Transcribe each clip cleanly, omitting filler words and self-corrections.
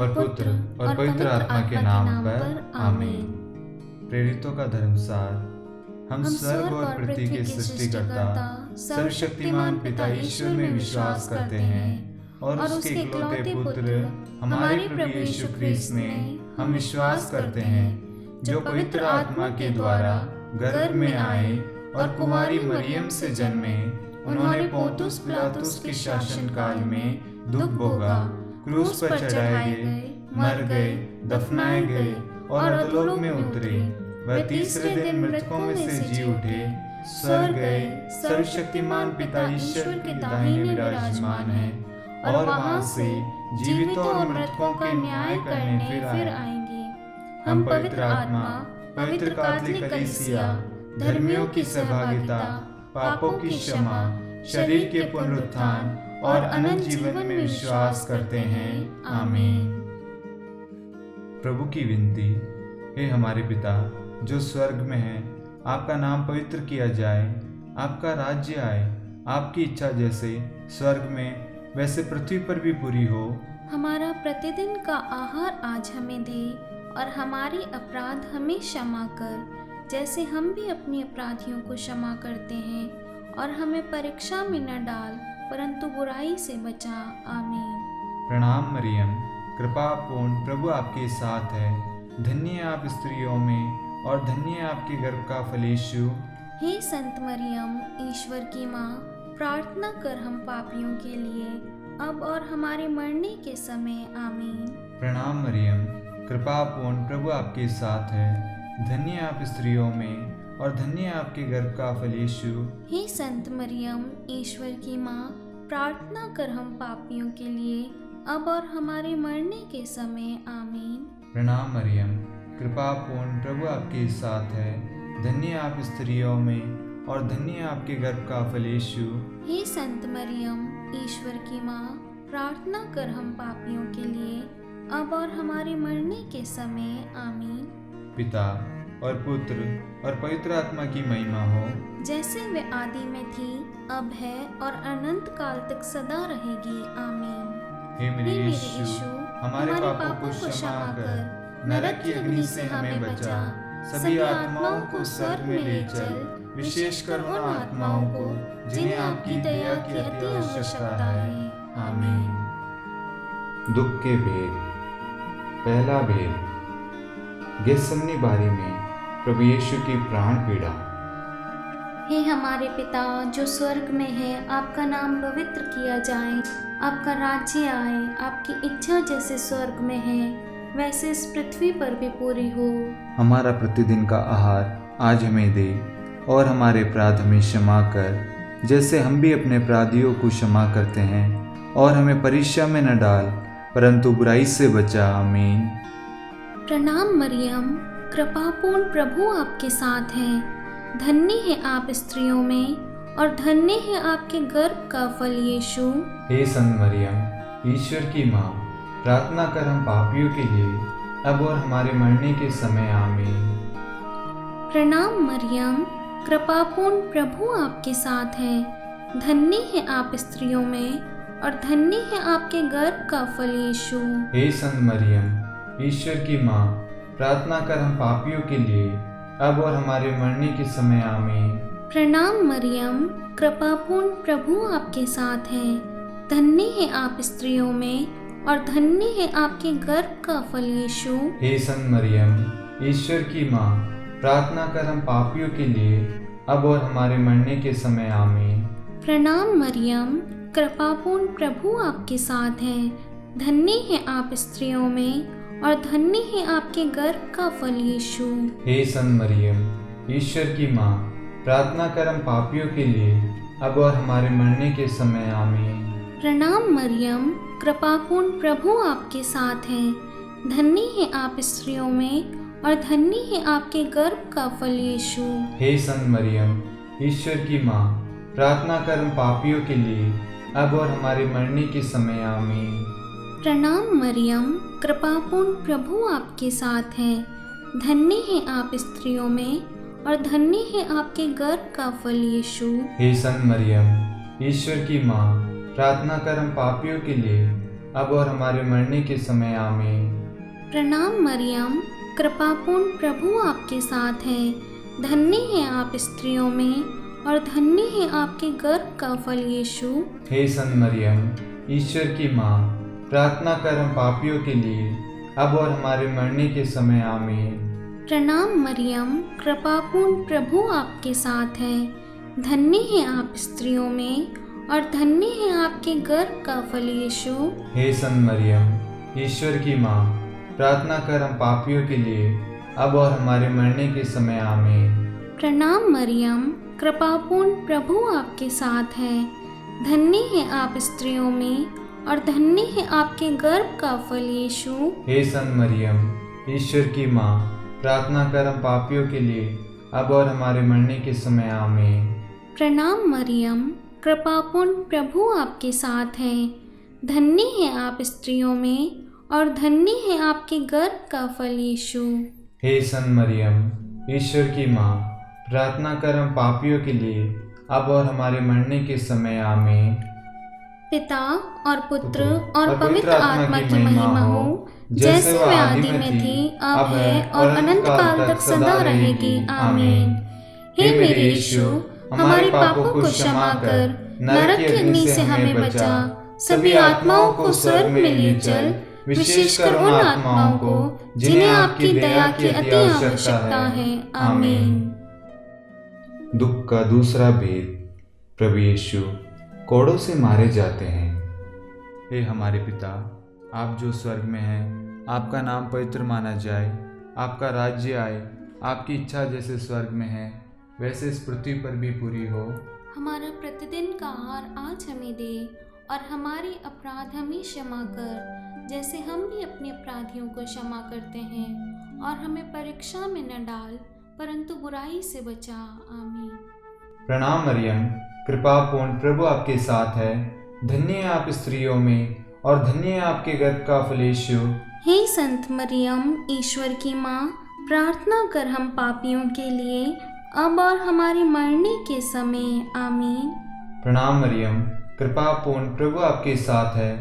और पुत्र और पवित्र आत्मा के नाम पर आमीन। प्रेरितों का धर्मसार। हम स्वर्ग और पृथ्वी के सृष्टिकर्ता सर्वशक्तिमान पिता ईश्वर में विश्वास करते हैं और उसके इकलौते पुत्र हमारे प्रभु यीशु ख्रीस्त में हम विश्वास करते हैं, जो पवित्र आत्मा के द्वारा गर्भ में आए और कुमारी मरियम से जन्मे। उन्होंने पोंतुस पिलातुस के शासन काल में दुख भोगा, क्रूस पर चढ़ाए गए, मर गए, दफनाए गए और अधोलोक में उतरे। वह तीसरे दिन मृतकों में से जी उठे, स्वर्ग गए, सर्वशक्तिमान पिता ईश्वर के दाहिने विराजमान है और वहां से जीवितों और मृतकों के न्याय करने फिर आएंगे। हम पवित्र आत्मा, पवित्र कैथोलिक कलीसिया, धर्मियों की सहभागिता, पापों की क्षमा, शरीर के पुनरुत्थान और अनंत जीवन में विश्वास करते हैं। आमीन। प्रभु की विनती। हे हमारे पिता जो स्वर्ग में है, आपका नाम पवित्र किया जाए, आपका राज्य आए, आपकी इच्छा जैसे स्वर्ग में वैसे पृथ्वी पर भी पूरी हो। हमारा प्रतिदिन का आहार आज हमें दे और हमारे अपराध हमें क्षमा कर, जैसे हम भी अपने अपराधियों को क्षमा करते हैं, और हमें परीक्षा में न डाल परंतु बुराई से बचा। आमीन। प्रणाम मरियम, कृपा पूर्ण प्रभु आपके साथ है। धन्य है आप स्त्रियों में और धन्य है आपके गर्भ का फल यीशु। हे संत मरियम, ईश्वर की माँ, प्रार्थना कर हम पापियों के लिए, अब और हमारे मरने के समय। आमीन। प्रणाम मरियम, कृपा पूर्ण प्रभु आपके साथ है। धन्य है आप स्त्रियों में और धन्य है आपके गर्भ का फल यीशु। हे संत मरियम, ईश्वर की माँ, प्रार्थना कर हम पापियों के लिए, अब और हमारे मरने के समय। आमीन। प्रणाम मरियम, कृपा पूर्ण प्रभु आपके साथ है। धन्य है आप स्त्रियों में और धन्य है आपके गर्भ का फल यीशु। हे संत मरियम, ईश्वर की माँ, प्रार्थना कर हम पापियों के लिए, अब और हमारे मरने के समय। आमीन। पिता और पुत्र और पवित्र आत्मा की महिमा हो, जैसे वे आदि में थी, अब है और अनंत काल तक सदा रहेगी। आमीन। हे मेरे यीशु, हमारे पापों को क्षमा कर, नरक की अग्नि से हमें बचा, सभी आत्माओं को स्वर्ग में ले चल, विशेषकर उन आत्माओं को जिन्हें आपकी दया की अति आवश्यकता है। आमीन। दुख के भेद। पहला भेद। गेत्सेमनी बारी में प्रभु यीशु की प्राण पीड़ा। हे हमारे पिता जो स्वर्ग में है, आपका नाम पवित्र किया जाए, आपका राज्य आए, आपकी इच्छा जैसे स्वर्ग में है वैसे इस पृथ्वी पर भी पूरी हो। हमारा प्रतिदिन का आहार आज हमें दे और हमारे अपराध हमें क्षमा कर, जैसे हम भी अपने अपराधियों को क्षमा करते हैं, और हमें परीक्षा में न डाल परंतु बुराई से बचा। आमीन। प्रणाम मरियम, कृपापूर्ण प्रभु आपके साथ है। धन्य है आप स्त्रियों में और धन्य है आपके गर्भ का फल यीशु। हे संत मरियम, ईश्वर की माँ, प्रार्थना कर हम पापियों के लिए, अब और हमारे मरने के समय। आमीन। प्रणाम मरियम, कृपापूर्ण प्रभु आपके साथ है। धन्य है आप स्त्रियों में और धन्य है आपके गर्भ का फल यीशु। हे संत मरियम, ईश्वर की माँ, प्रार्थना कर हम पापियों के लिए, अब और हमारे मरने के समय। आमीन। प्रणाम मरियम, कृपापूर्ण प्रभु आपके साथ है। धन्य है आप स्त्रियों में और धन्य है आपके गर्भ का फल यीशु। हे संत मरियम, ईश्वर की माँ, प्रार्थना कर हम पापियों के लिए, अब और हमारे मरने के समय। आमीन। प्रणाम मरियम, कृपापूर्ण प्रभु आपके साथ है। धन्य है आप स्त्रियों में और धन्य है आपके गर्भ का फल यीशु। हे संत मरियम, ईश्वर की माँ, प्रार्थना कर हम पापियों के लिए, अब और हमारे मरने के समय। आमीन। प्रणाम मरियम, कृपापूर्ण प्रभु आपके साथ है। धन्य है आप स्त्रियों में और धन्य है आपके गर्भ का फल यीशु। हे संत मरियम, ईश्वर की माँ, प्रार्थना कर हम पापियों के लिए, अब और हमारे मरने के समय। आमीन। प्रणाम मरियम, कृपापूर्ण प्रभु आपके साथ है। धन्य है आप स्त्रियों में और धन्य है आपके गर्भ का फल यीशु। हे संत मरियम, ईश्वर की माँ, प्रार्थना कर हम पापियों के लिए, अब और हमारे मरने के समय आमीन। प्रणाम मरियम, कृपापूर्ण प्रभु आपके साथ है। धन्य है आप स्त्रियों में और धन्य है आपके गर्भ का फल यीशु। हे संत मरियम, ईश्वर की माँ, प्रार्थना कर हम पापियों के लिए अब और हमारे मरने के समय आमीन। प्रणाम मरियम, कृपापूर्ण प्रभु आपके साथ है। धन्य है आप स्त्रियों में और धन्य है आपके गर्भ का फल यीशु। हे संत मरियम, ईश्वर की माँ, प्रार्थना कर हम पापियों के लिए अब और हमारे मरने के समय आमीन। प्रणाम मरियम, कृपापूर्ण प्रभु आपके साथ है। धन्य है आप स्त्रियों में और धन्य है आपके गर्भ का फल यीशु। हे संत मरियम, ईश्वर की माँ, प्रार्थना कर हम पापियों के लिए अब और हमारे मरने के समय आमीन। प्रणाम मरियम, कृपापूर्ण प्रभु आपके साथ है। धन्य है आप स्त्रियों में और धन्य है आपके गर्भ का फल यीशु। हे संत मरियम, ईश्वर की माँ, प्रार्थना कर हम पापियों के लिए अब और हमारे मरने के समय आमीन। पिता और पुत्र और पवित्र आत्मा की महिमा हो, जैसे वह आदि में थी, अब है और अनंत काल तक सदा रहेगी। आमीन। हे मेरे यीशु, हमारे पापों को क्षमा कर नरक की अग्नि से हमें बचा, सभी आत्माओं को स्वर्ग में ले चल, विशेषकर उन आत्माओं को जिन्हें आपकी दया की अति आवश्यकता है। आमीन। दुख का दूसरा भेद, प्रभु यीशु कोड़ों से मारे जाते हैं। हे हमारे पिता, आप जो स्वर्ग में हैं, आपका नाम पवित्र माना जाए, आपका राज्य आए, आपकी इच्छा जैसे स्वर्ग में है वैसे इस पृथ्वी पर भी पूरी हो। हमारा प्रतिदिन का आहार आज हमें दे और हमारे अपराध हमें क्षमा कर, जैसे हम भी अपने अपराधियों को क्षमा करते हैं, और हमें परीक्षा में न डाल परंतु बुराई से बचा। आमीन। प्रणाम मरियम, कृपा पूर्ण प्रभु आपके साथ है। धन्य है आप स्त्रियों में और धन्य है आपके गर्भ का फल यीशु। हे संत मरियम, ईश्वर की माँ, प्रार्थना कर हम पापियों के लिए अब और हमारे मरने के समय। आमीन। प्रणाम मरियम, कृपा पूर्ण प्रभु आपके साथ है।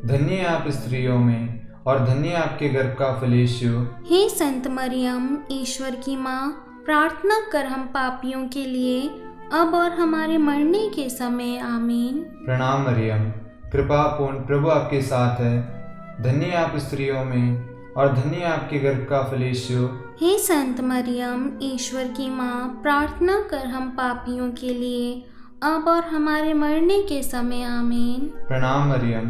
धन्य है आप स्त्रियों में और धन्य है आपके गर्भ का फल यीशु। हे संत मरियम, ईश्वर की माँ, प्रार्थना कर हम पापियों के लिए अब और हमारे मरने के समय। आमीन। प्रणाम मरियम, कृपा पूर्ण प्रभु आपके साथ है। धन्य है आप स्त्रियों में और धन्य है आपके गर्भ का फल यीशु। हे संत मरियम, ईश्वर की माँ, प्रार्थना कर हम पापियों के लिए अब और हमारे मरने के समय। आमीन। प्रणाम मरियम,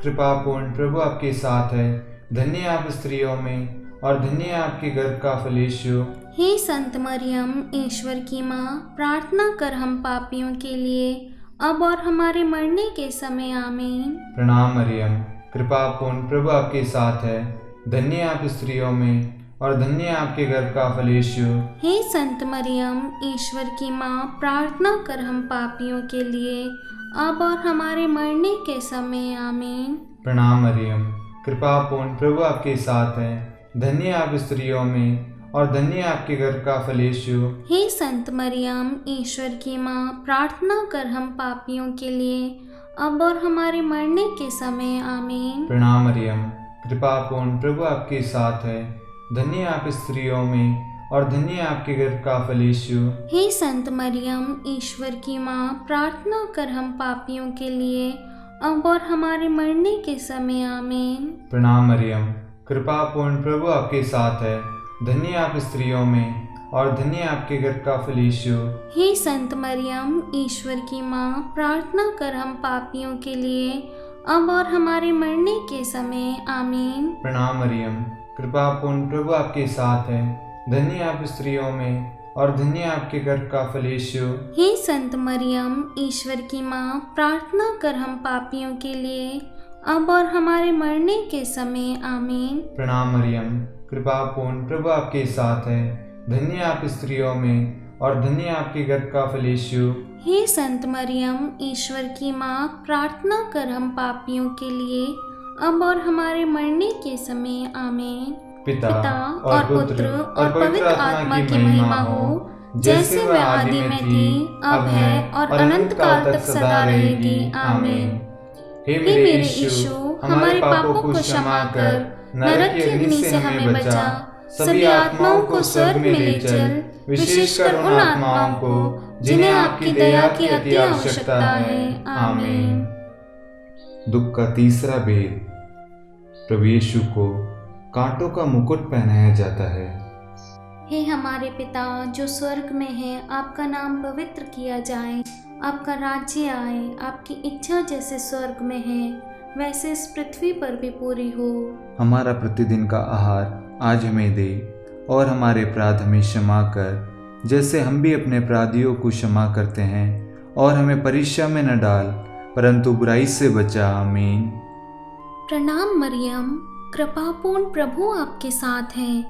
कृपा पूर्ण प्रभु आपके साथ है। धन्य है आप स्त्रियों में और धन्य है आपके गर्भ का फल यीशु। हे संत मरियम, ईश्वर की माँ, प्रार्थना कर हम पापियों के लिए अब और हमारे मरने के समय। आमीन। प्रणाम मरियम, कृपा पूर्ण प्रभु आपके साथ है। धन्य है आप स्त्रियों में और धन्य है आपके गर्भ का फल यीशु। हे संत मरियम, ईश्वर की माँ, प्रार्थना कर हम पापियों के लिए अब और हमारे मरने के समय। आमीन। प्रणाम मरियम, कृपा पूर्ण प्रभु आपके साथ है। धन्य है आप स्त्रियों में और धन्य है आपके गर्भ का फल यीशु। हे संत मरियम, ईश्वर की माँ, प्रार्थना कर हम पापियों के लिए अब और हमारे मरने के समय। आमीन। प्रणाम मरियम, कृपा पूर्ण प्रभु आपके साथ है। धन्य है आप स्त्रियों में और धन्य है आपके गर्भ का फल यीशु। हे संत मरियम, ईश्वर की माँ, प्रार्थना कर हम पापियों के लिए अब और हमारे मरने के समय। आमीन। प्रणाम मरियम, कृपा पूर्ण प्रभु आपके साथ है। धन्य है आप स्त्रियों में और धन्य है आपके गर्भ का फल यीशु। हे संत मरियम, ईश्वर की माँ, प्रार्थना कर हम पापियों के लिए अब और हमारे मरने के समय। आमीन। प्रणाम मरियम, कृपा पूर्ण प्रभु आपके साथ है। धन्य है आप स्त्रियों में और धन्य है आपके गर्भ का फल यीशु। हे संत मरियम, ईश्वर की माँ, प्रार्थना कर हम पापियों के लिए अब और हमारे मरने के समय। आमीन। प्रणाम मरियम, कृपा पूर्ण प्रभु आपके साथ है। धन्य है आप स्त्रियों में और धन्य है आपके गर्भ का फल यीशु। हे संत मरियम, ईश्वर की माँ, प्रार्थना कर हम पापियों के लिए अब और हमारे मरने के समय। आमीन। पिता और पुत्र और पवित्र आत्मा की महिमा हो, जैसे वह आदि में थी, अब है और अनंत काल तक सदा रहेगी। आमीन। हे मेरे यीशु, हमारे पापों को क्षमा कर नरक की अग्नि से हमें बचा, सभी आत्माओं को स्वर्ग में ले चल, विशेषकर उन आत्माओं को जिन्हें आपकी दया की अति आवश्यकता है। आमीन। दुख का तीसरा भेद, प्रभु यीशु को कांटों का मुकुट पहनाया जाता है। हे हमारे पिता जो स्वर्ग में है, आपका नाम पवित्र किया जाए, आपका राज्य आए, आपकी इच्छा जैसे स्वर्ग में है वैसे इस पृथ्वी पर भी पूरी हो। हमारा प्रतिदिन का आहार आज हमें दे, और हमारे अपराध हमें क्षमा कर जैसे हम भी अपने अपराधियों को क्षमा करते हैं, और हमें परीक्षा में न डाल परंतु बुराई से बचा। आमीन। प्रणाम मरियम, कृपापूर्ण प्रभु आपके साथ है,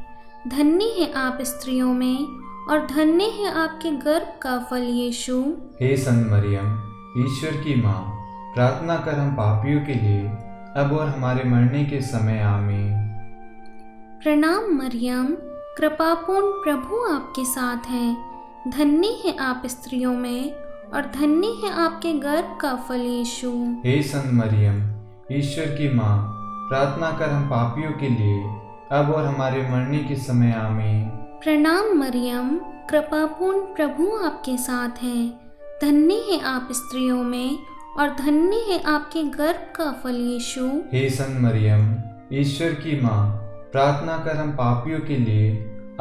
धन्य है आप स्त्रियों में और धन्य है आपके गर्भ का फल यीशु। हे संत मरियम, ईश्वर की माँ, प्रार्थना कर हम पापियों के लिए अब और हमारे मरने के समय। आमीन। प्रणाम मरियम, कृपापूर्ण प्रभु आपके साथ है, धन्य है आप स्त्रियों में और धन्य है आपके गर्भ का फल यीशु। हे संत मरियम, ईश्वर की माँ, प्रार्थना कर हम पापियों के लिए अब और हमारे मरने के समय। आमीन। प्रणाम मरियम, कृपापूर्ण प्रभु आपके साथ है, धन्य है आप स्त्रियों में और धन्य है आपके गर्भ का फल यीशु। हे संत मरियम, ईश्वर की माँ, प्रार्थना कर हम पापियों के लिए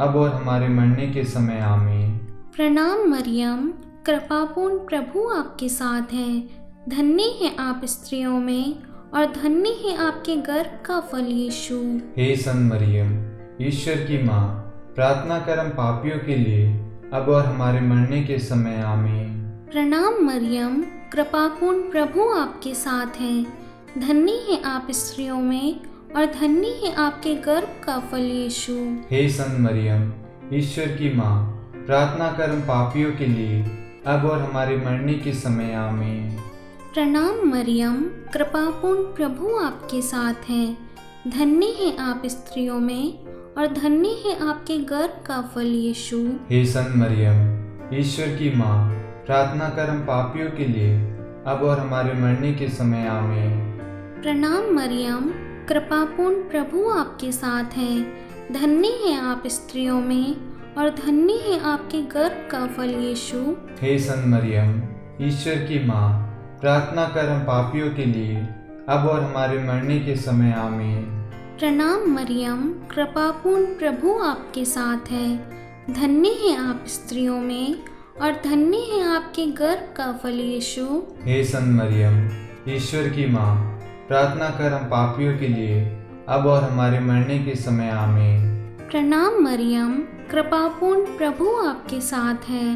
अब और हमारे मरने के समय। आमीन। प्रणाम मरियम, कृपापूर्ण प्रभु आपके साथ है, धन्य है आप स्त्रियों में और धन्य है आपके गर्भ का फल यीशु। हे संत मरियम, ईश्वर की माँ, प्रार्थना कर हम पापियों के लिए अब और हमारे मरने के समय। आमीन। प्रणाम मरियम, कृपापूर्ण प्रभु आपके साथ है, धन्य है आप स्त्रियों में और धन्य है आपके गर्भ का फल यीशु। हे संत मरियम, ईश्वर की माँ, प्रार्थना कर हम पापियों के लिए अब और हमारे मरने के समय। आमीन। प्रणाम मरियम, कृपापूर्ण प्रभु आपके साथ है, धन्य है आप स्त्रियों में और धन्य है आपके गर्भ का फल यीशु। हे संत मरियम, ईश्वर की माँ, प्रार्थना कर हम पापियों के लिए अब और हमारे मरने के समय। आमीन। प्रणाम मरियम, कृपापूर्ण प्रभु आपके साथ है, धन्य है आप स्त्रियों में और धन्य है आपके गर्भ का फल यीशु। हे संत मरियम, ईश्वर की माँ, प्रार्थना कर हम पापियों के लिए अब और हमारे मरने के समय। आमीन। प्रणाम मरियम, कृपापूर्ण प्रभु आपके साथ है, धन्य है आप स्त्रियों में और धन्य है आपके गर्भ का फल यीशु। हे संत मरियम, ईश्वर की माँ, प्रार्थना कर हम पापियों के लिए अब और हमारे मरने के समय। आमीन। प्रणाम मरियम, कृपापूर्ण प्रभु आपके साथ है,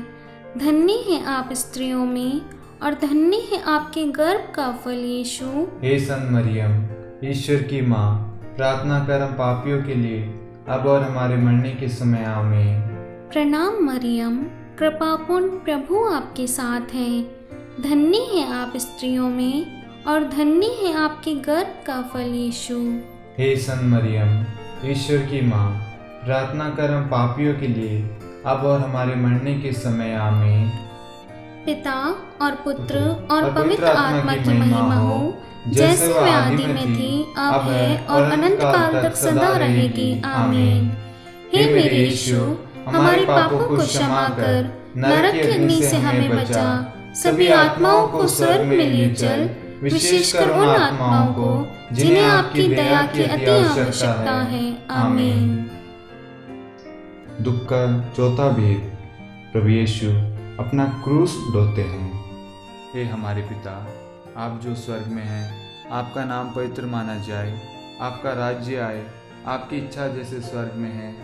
धन्य है आप स्त्रियों में और धन्य है आपके गर्भ का फल यीशु। हे संत मरियम, ईश्वर की माँ, प्रार्थना कर हम पापियों के लिए अब और हमारे मरने के समय। आमीन। प्रणाम मरियम, कृपापूर्ण प्रभु आपके साथ है, धन्य है आप स्त्रियों में और धन्य है आपके गर्भ का फल यीशु। हे संत मरियम, ईश्वर की माँ, प्रार्थना कर हम पापियों के लिए अब और हमारे मरने के समय। आमीन। पिता और पुत्र और पवित्र आत्मा की महिमा हो, जैसे वह आदि में थी, अब है और अनंत काल तक सदा रहेगी। आमीन। हे मेरे यीशु, हमारे पापों को क्षमा कर नरक की अग्नि से हमें बचा, सभी आत्माओं को स्वर्ग में ले चल, विशेषकर उन आत्माओं को जिन्हें आपकी दया की अति आवश्यकता है। आमीन। दुख का चौथा भेद, प्रभु यीशु अपना क्रूस ढोते हैं। हे हमारे पिता, आप जो स्वर्ग में हैं, आपका नाम पवित्र माना जाए, आपका राज्य आए, आपकी इच्छा जैसे स्वर्ग में है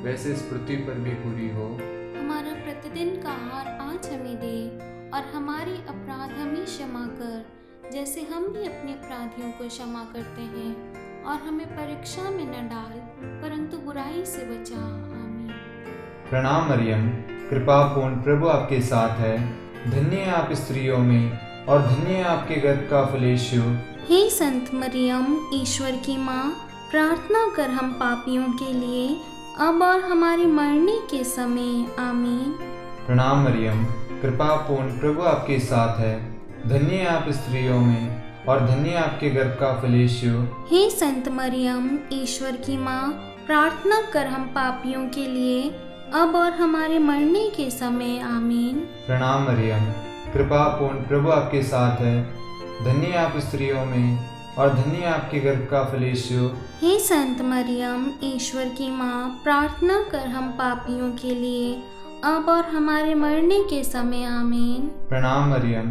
वैसे इस पृथ्वी पर भी पूरी हो। हमारा प्रतिदिन का आहार आज हमें दे और हमारे अपराध हमें क्षमा कर जैसे हम भी अपने अपराधियों को क्षमा करते हैं, और हमें परीक्षा में न डाल परंतु बुराई से बचा। आमीन। प्रणाम मरियम, कृपा पूर्ण प्रभु आपके साथ है, धन्य है आप स्त्रियों में और धन्य है आपके गर्भ का फल यीशु। हे संत मरियम, ईश्वर की माँ, प्रार्थना कर हम पापियों के लिए अब और हमारे मरने के समय। आमीन। प्रणाम मरियम, कृपा पूर्ण प्रभु आपके साथ है, धन्य है आप स्त्रियों में और धन्य आपके गर्भ का फल यीशु। हे संत मरियम, ईश्वर की माँ, प्रार्थना कर हम पापियों के लिए, अब और हमारे मरने के समय। आमीन। प्रणाम मरियम, कृपा पूर्ण प्रभु आपके साथ है, धन्य आप स्त्रियों में और धन्य आपके गर्भ का फल यीशु। हे संत मरियम, ईश्वर की माँ, प्रार्थना कर हम पापियों के लिए, अब और हमारे मरने के समय। आमीन। प्रणाम मरियम,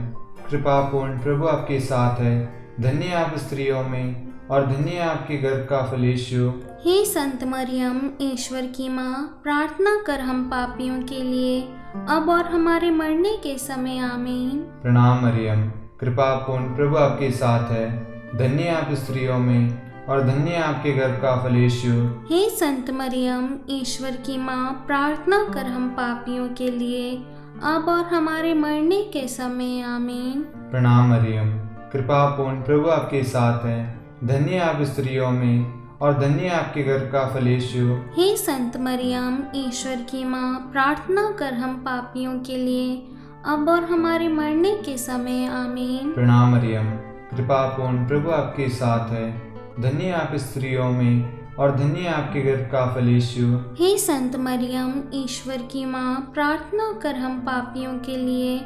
कृपा पूर्ण प्रभु आपके साथ है, धन्य आप स्त्रियों में और धन्य आपके गर्भ का फल यीशु। हे संत मरियम, ईश्वर की माँ, प्रार्थना कर हम पापियों के लिए, अब और हमारे मरने के समय। आमीन। प्रणाम मरियम, कृपा पूर्ण प्रभु आपके साथ है, धन्य आप स्त्रियों में और धन्य आपके गर्भ का फल यीशु। हे संत मरियम, ईश्वर की माँ, प्रार्थना कर हम पापियों के लिए, अब और हमारे मरने के समय। आमीन। प्रणाम मरियम, कृपा पूर्ण प्रभु आपके साथ है, धन्य आप स्त्रियों में और धन्य आपके गर्भ का फल यीशु। हे संत मरियम, ईश्वर की माँ, प्रार्थना कर हम पापियों के लिए, अब और हमारे मरने के समय। आमीन। प्रणाम मरियम, कृपा पूर्ण प्रभु आपके साथ है, धन्य आप स्त्रियों में और धन्य आपके गर्भ का फल यीशु। हे संत मरियम, ईश्वर की माँ, प्रार्थना कर हम पापियों के लिए,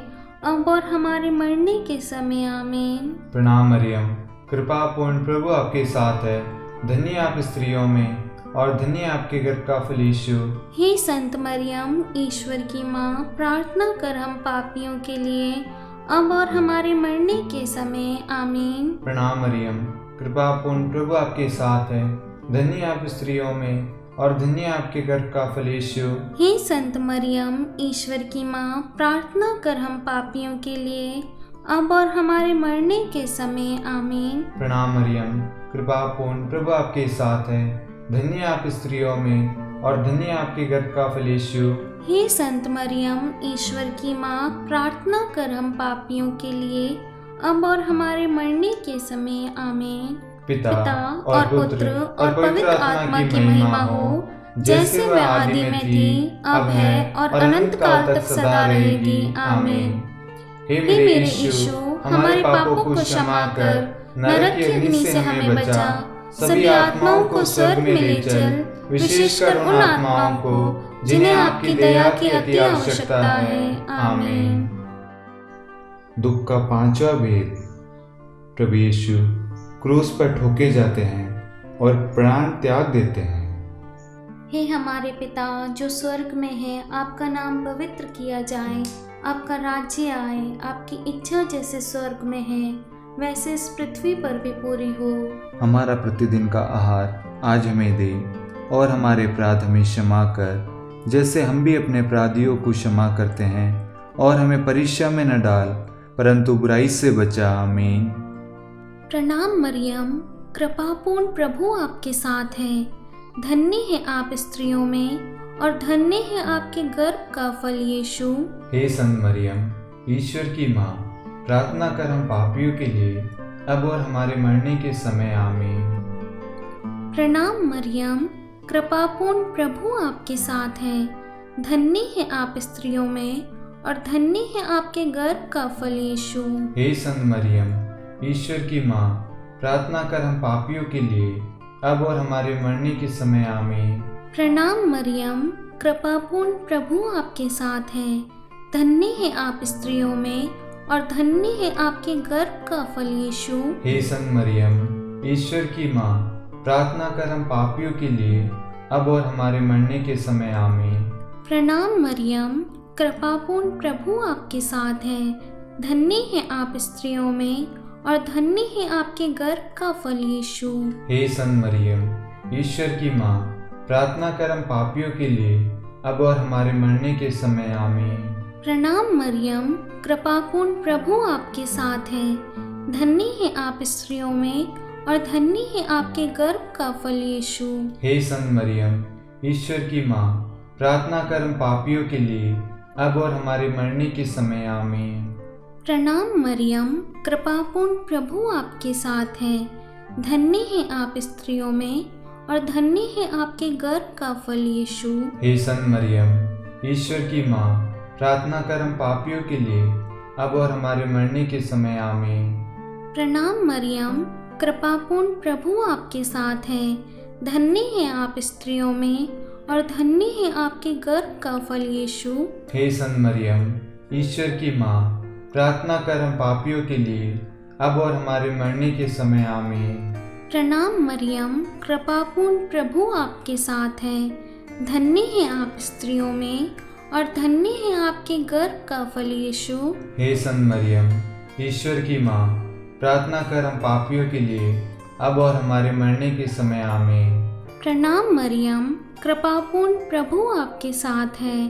अब और हमारे मरने के समय। आमीन। प्रणाम मरियम, कृपा पूर्ण प्रभु आपके साथ है, धन्य आप स्त्रियों में और धन्य आपके गर्भ का फल यीशु। हे संत मरियम, ईश्वर की माँ, प्रार्थना कर हम पापियों के लिए, अब और हमारे मरने के समय। आमीन। प्रणाम मरियम, कृपा पूर्ण प्रभु आपके साथ है, धन्य आप स्त्रियों में और धन्य आपके गर्भ का फल यीशु। हे संत मरियम, ईश्वर की माँ, प्रार्थना कर हम पापियों के लिए, अब और हमारे मरने के समय। आमीन। प्रणाम मरियम, कृपा पूर्ण प्रभु आपके साथ है, धन्य आप स्त्रियों में और धन्य आपके गर्भ का फल यीशु। हे संत मरियम, ईश्वर की माँ, प्रार्थना कर हम पापियों के लिए, अब और हमारे मरने के समय। आमीन। पिता और पुत्र और पवित्र आत्मा की महिमा हो, जैसे वह आदि में थी, अब है और अनंत काल तक सदा रहेगी। आमीन। हे मेरे यीशु, हमारे पापों को क्षमा कर, नरक की अग्नि से हमें बचा, सभी आत्माओं को स्वर्ग में ले चल, विशेषकर उन आत्माओं को जिन्हें आपकी दया की अति आवश्यकता है। आमीन। दुख का पांचवा भेद। प्रभु यीशु क्रूस पर ठोके जाते हैं और प्राण त्याग देते हैं। हे हमारे पिता जो स्वर्ग में है, आपका नाम पवित्र किया जाए, आपका राज्य आए, आपकी इच्छा जैसे स्वर्ग में है वैसे इस पृथ्वी पर भी पूरी हो। हमारा प्रतिदिन का आहार आज हमें दे और हमारे अपराध हमें क्षमा कर, जैसे हम भी अपने अपराधियों को क्षमा करते हैं, और हमें परीक्षा में न डाल परंतु बुराई से बचा। आमीन। प्रणाम मरियम, कृपापूर्ण प्रभु आपके साथ है, धन्य है आप स्त्रियों में और धन्य है आपके गर्भ का फल यीशु। हे संत मरियम, ईश्वर की माँ, प्रार्थना कर हम पापियों के लिए, अब और हमारे मरने के समय। आमीन। प्रणाम मरियम, कृपापूर्ण प्रभु आपके साथ है, धन्य है आप स्त्रियों में और धन्य है आपके गर्भ का फल यीशु। हे संत मरियम, ईश्वर की माँ, प्रार्थना कर हम पापियों के लिए, अब और हमारे मरने के समय। आमीन। प्रणाम मरियम, कृपापूर्ण प्रभु आपके साथ है, धन्य है आप स्त्रियों में और धन्य है आपके गर्भ का फल यीशु। हे संत मरियम, ईश्वर की माँ, प्रार्थना कर हम पापियों के लिए, अब और हमारे मरने के समय। आमीन। प्रणाम मरियम, कृपापूर्ण प्रभु आपके साथ है, धन्य है आप स्त्रियों में और धन्य है आपके गर्भ का फल यीशु। हे संत मरियम, ईश्वर की माँ, प्रार्थना कर हम पापियों के लिए, अब और हमारे मरने के समय। आमीन। प्रणाम मरियम, कृपापूर्ण प्रभु आपके साथ है, धन्य है आप स्त्रियों में और धन्य है आपके गर्भ का फल यीशु। हे संत मरियम, ईश्वर की माँ, प्रार्थना कर हम पापियों के लिए, अब और हमारे मरने के समय। आमीन। प्रणाम मरियम, कृपापूर्ण प्रभु आपके साथ है, धन्य है आप स्त्रियों में और धन्य है आपके गर्भ का फल यीशु। हे संत मरियम, ईश्वर की माँ, प्रार्थना कर हम पापियों के लिए, अब और हमारे मरने के समय। आमीन। प्रणाम मरियम, कृपापूर्ण प्रभु आपके साथ है। धन्य है आप स्त्रियों में और धन्य है आपके गर्भ का फल यीशु। हे संत मरियम, ईश्वर की माँ, प्रार्थना कर हम पापियों के लिए अब और हमारे मरने के समय आमीन। प्रणाम मरियम, कृपापूर्ण प्रभु आपके साथ है। धन्य है आप स्त्रियों में और धन्य है आपके गर्भ का फल यीशु। हे संत मरियम, ईश्वर की माँ, प्रार्थना कर हम पापियों के लिए अब और हमारे मरने के समय आमीन। प्रणाम मरियम, कृपापूर्ण प्रभु आपके साथ है।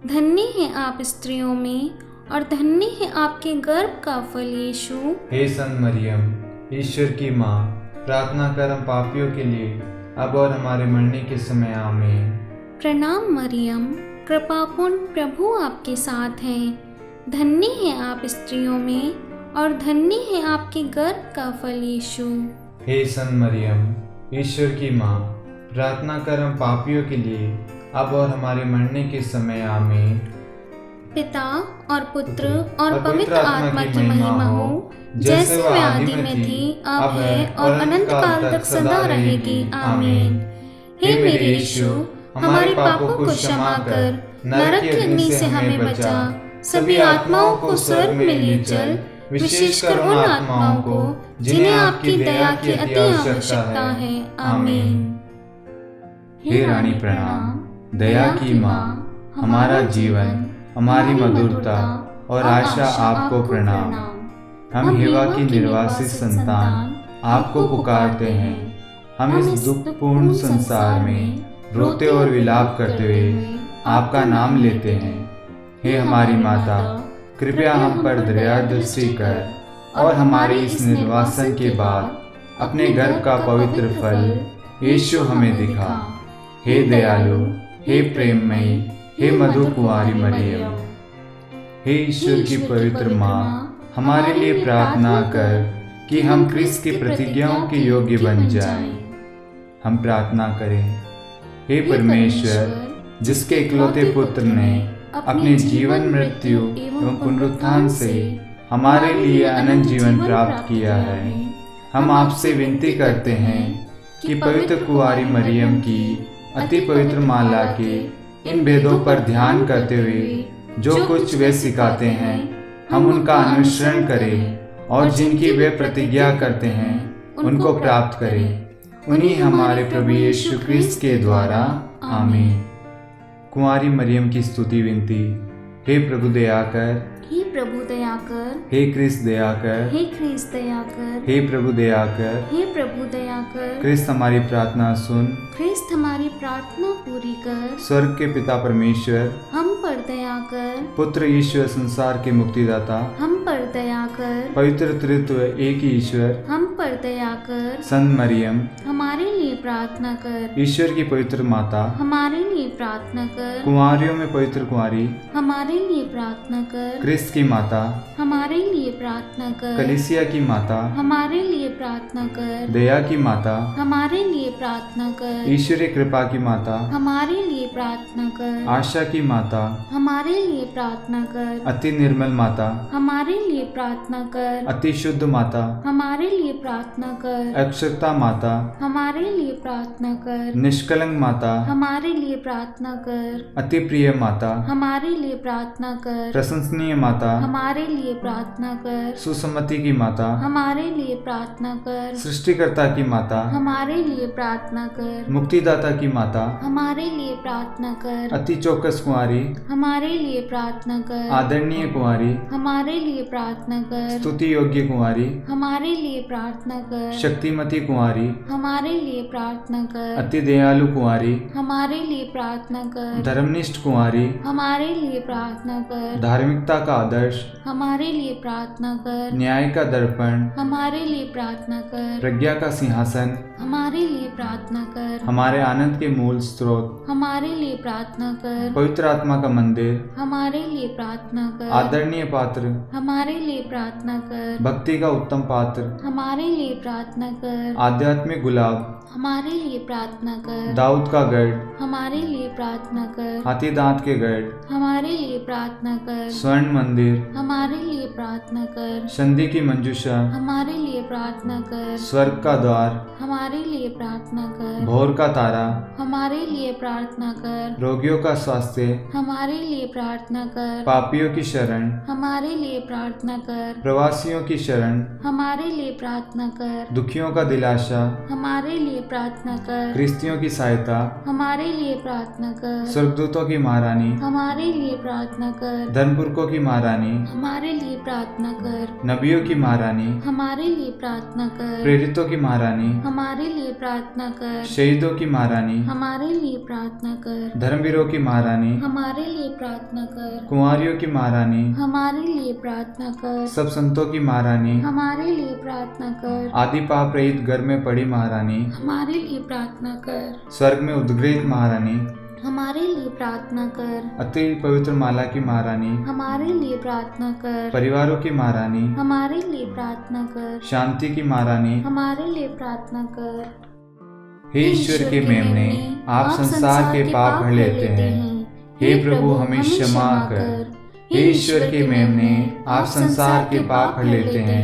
धन्य है आप स्त्रियों में और धन्य है आपके गर्भ का फल यीशु। हे संत मरियम, ईश्वर की माँ, प्रार्थना कर हम पापियों के लिए अब और हमारे मरने के समय आमीन। प्रणाम मरियम, कृपापूर्ण प्रभु आपके साथ है। धन्य है आप स्त्रियों में और धन्य है आपके गर्भ का फल यीशु। हे संत मरियम, ईश्वर की माँ, प्रार्थना कर हम पापियों के लिए अब और हमारे मरने के समय आमीन। पिता और पुत्र और पवित्र आत्मा की महिमा हो, जैसे वह आदि में थी, अब है और अनंत काल तक सदा रहेगी। आमीन। हे मेरे यीशु, हमारे पापों को क्षमा कर नरक की अग्नि से हमें बचा, सभी आत्माओं को स्वर्ग में ले चल, विशेषकर उन आत्माओं को जिन्हें आपकी दया की अति आवश्यकता है। आमीन। हे रानी प्रणाम, दया की माँ, हमारा जीवन, हमारी मधुरता और आशा आपको प्रणाम। हम हेवा की निर्वासित संतान आपको पुकारते हैं। हम इस दुखपूर्ण संसार में रोते और विलाप करते हुए आपका नाम लेते हैं। हे हमारी माता, कृपया हम पर दया दृष्टि कर और हमारे इस निर्वासन के बाद अपने गर्भ का पवित्र फल यीशु हमें दिखा। हे दयालु, हे प्रेममयी, हे मधु कुंवारी मरियम, हे ईश्वर की पवित्र माँ, हमारे लिए प्रार्थना कर कि हम क्रिस्त की प्रतिज्ञाओं के योग्य बन जाएं। हम प्रार्थना करें। हे परमेश्वर, जिसके इकलौते पुत्र ने अपने जीवन, मृत्यु एवं पुनरुत्थान से हमारे लिए अनंत जीवन प्राप्त किया है, हम आपसे विनती करते हैं कि पवित्र कुंवारी मरियम की अति पवित्र माला के इन भेदों पर ध्यान करते हुए जो कुछ वे सिखाते हैं, हम उनका अनुसरण करें और जिनकी वे प्रतिज्ञा करते हैं उनको प्राप्त करें। उन्हीं हमारे प्रभु यीशु क्रिस्त के द्वारा। आमीन। कुंवारी मरियम की स्तुति विनती। हे प्रभु दया कर, हे प्रभु दया कर, हे क्रिस्त दया कर, हे क्रिस्त दया कर, हे प्रभु दया कर, हे प्रभु दया कर। क्रिस्त हमारी प्रार्थना सुन, क्रिस्त हमारी प्रार्थना पूरी कर। स्वर्ग के पिता परमेश्वर, हम पर दया कर। पुत्र ईश्वर संसार के मुक्तिदाता, हम पर दया कर। पवित्र त्रित्व एक ही ईश्वर, हम पर दया कर। संत मरियम, हमारे लिए प्रार्थना कर। ईश्वर की पवित्र माता, हमारे लिए प्रार्थना कर। कुंवारियों में पवित्र कुंवारी, हमारे लिए प्रार्थना कर। क्रिस्त की माता, हमारे लिए प्रार्थना कर। कलीसिया की माता, हमारे लिए प्रार्थना कर। दया की माता, हमारे लिए प्रार्थना कर। ईश्वरीय कृपा की माता, हमारे लिए प्रार्थना कर। आशा की माता, हमारे लिए प्रार्थना कर। अति निर्मल माता, हमारे लिए प्रार्थना कर। अति शुद्ध माता, हमारे लिए प्रार्थना कर। अक्षरता माता, हमारे लिए प्रार्थना कर। निष्कलंक माता, हमारे लिए प्रार्थना कर। अति प्रिय माता, हमारे लिए प्रार्थना कर। प्रशंसनीय माता, हमारे लिए प्रार्थना कर। सुसम्मति की माता, हमारे लिए प्रार्थना कर। सृष्टिकर्ता की माता, हमारे लिए प्रार्थना कर। मुक्तिदाता की माता, हमारे लिए प्रार्थना कर। अति चौकस कुंवारी, हमारे लिए प्रार्थना कर। आदरणीय कुंवारी, हमारे लिए प्रार्थना कर। स्तुति योग्य कुंवारी, हमारे लिए प्रार्थना कर। शक्तिमती कुंवारी, हमारे लिए प्रार्थना कर। अति दयालु कुंवारी, हमारे लिए प्रार्थना कर। धर्मनिष्ठ कुंवारी, हमारे लिए प्रार्थना कर। धार्मिकता का आदर्श, हमारे लिए प्रार्थना कर। न्याय का दर्पण, हमारे लिए प्रार्थना कर। प्रज्ञा का सिंहासन, हमारे लिए प्रार्थना कर। हमारे आनंद के मूल स्रोत, हमारे लिए प्रार्थना कर। पवित्र आत्मा का मंदिर, हमारे लिए प्रार्थना कर। आदरणीय पात्र, हमारे लिए प्रार्थना कर। भक्ति का उत्तम पात्र, हमारे लिए प्रार्थना कर। आध्यात्मिक गुलाब, हमारे लिए प्रार्थना कर। दाऊद का गढ़, हमारे लिए प्रार्थना कर। हाथी दांत के गढ़, हमारे हमारे लिए प्रार्थना कर। स्वर्ण मंदिर, हमारे लिए प्रार्थना कर। संधि की मंजूषा, हमारे लिए प्रार्थना कर। स्वर्ग का द्वार, हमारे लिए प्रार्थना कर। भोर का तारा, हमारे लिए प्रार्थना कर। रोगियों का स्वास्थ्य, हमारे लिए प्रार्थना कर। पापियों की शरण, हमारे लिए प्रार्थना कर। प्रवासियों की शरण, हमारे लिए प्रार्थना कर। दुखियों का दिलासा, हमारे लिए प्रार्थना कर। गृहस्थियों की सहायता, हमारे लिए प्रार्थना कर। स्वर्गदूतों की महारानी, हमारे लिए प्रार्थना कर। धर्मपुरखों की महारानी, हमारे लिए प्रार्थना कर। नबियों की महारानी, हमारे लिए प्रार्थना कर। प्रेरितों की महारानी, हमारे लिए प्रार्थना कर। शहीदों की महारानी, हमारे लिए प्रार्थना कर। धर्मवीरों की महारानी, हमारे लिए प्रार्थना कर। कुंवारियों की महारानी, हमारे लिए प्रार्थना कर। सब संतों की महारानी, हमारे लिए प्रार्थना कर। आदि पाप रहित घर में पड़ी महारानी, हमारे लिए प्रार्थना कर। स्वर्ग में उद्गृहित महारानी, हमारे लिए प्रार्थना कर। अति पवित्र माला की महारानी, हमारे लिए प्रार्थना कर। परिवारों की महारानी, हमारे लिए प्रार्थना कर। शांति की महारानी, हमारे लिए प्रार्थना कर। हे ईश्वर के मेमने, आप संसार के पाप भर लेते हैं, हे प्रभु हमें क्षमा कर। हे ईश्वर के मेमने, आप संसार के पाप भर लेते हैं,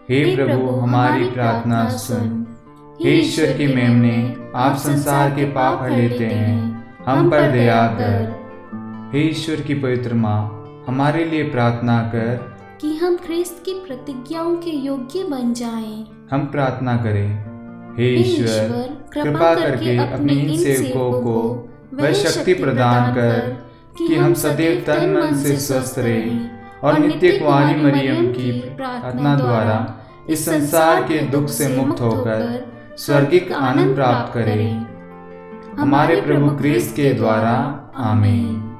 हे प्रभु हमारी प्रार्थना सुन। हे ईश्वर के मेमने, आप संसार के पाप भर लेते हैं, हम पर दया कर। हे ईश्वर की पवित्र माँ, हमारे लिए प्रार्थना कर कि हम ख्रिस्त की प्रतिज्ञाओं के योग्य बन जाएं। हम प्रार्थना करें। हे ईश्वर, कृपा करके अपने इन सेवकों को वह शक्ति प्रदान कर कि हम सदैव तन मन से स्वस्थ रहें और नित्य कुंवारी मरियम की प्रार्थना द्वारा इस संसार के दुख से मुक्त होकर स्वर्गिक आनंद प्राप्त करें। हमारे प्रभु क्रिस्त के द्वारा, आमीन।